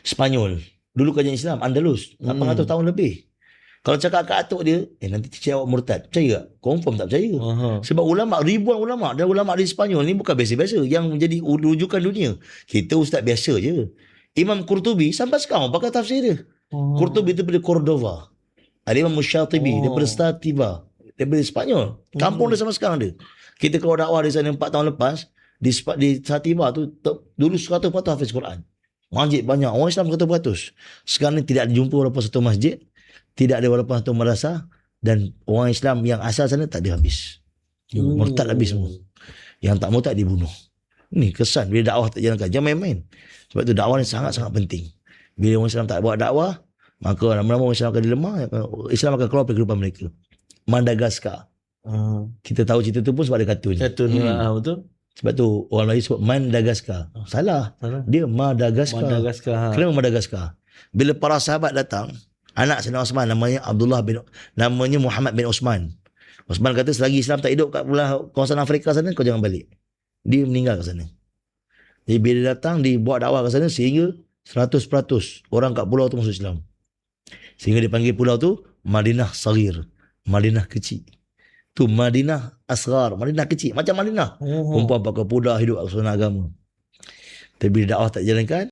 Spanyol. Dulu kajian Islam, Andalus. 800 tahun lebih. Kalau cakap kat atuk dia, nanti cik awak murtad. Percaya tak? Confirm tak percaya. Sebab ulama, ribuan ulama. Dan ulama di Spanyol ni bukan biasa-biasa. Yang menjadi rujukan dunia. Kita ustaz biasa je. Imam Qurtubi sampai sekarang pakai tafsir dia. Qurtubi itu daripada Cordova. Ada Imam Musyatibi daripada Statiba. Daripada Spanyol. Kampung dia sama sekarang dia. Kita kalau dakwah di sana 4 tahun lepas, di Statiba tu dulu 100% hafiz Quran. Masjid banyak. Orang Islam 100%. Sekarang ni tidak dijumpa walaupun satu masjid. Tidak ada walaupun satu madrasah. Dan orang Islam yang asal sana tak ada habis. Murtad habis semua. Yang tak murtad dibunuh. Ni kesan bila dakwah tak jalankan. Jangan main-main. Sebab tu dakwah ni sangat-sangat penting. Bila orang Islam tak buat dakwah, maka lama-lama orang Islam akan dilemah. Islam akan keluar dari kehidupan mereka. Madagaskar. Kita tahu cerita tu pun sebab ada kartun. Betul. Sebab tu orang Melayu sebut Madagaskar. Salah. Dia Madagaskar. Kenapa Madagaskar? Bila para sahabat datang, anak Sayyidina Osman namanya Muhammad bin Osman. Osman kata selagi Islam tak hidup kat kawasan Afrika sana, kau jangan balik. Dia meninggal kat sana. Jadi bila datang, dibuat dakwah kat sana sehingga 100% orang kat pulau tu masuk Islam. Sehingga dipanggil pulau tu Madinah Saghir. Madinah kecil. Tu Madinah Asghar. Madinah kecil. Macam Madinah. Perempuan pakai pudar hidup atas agama. Tapi bila dakwah tak jalankan,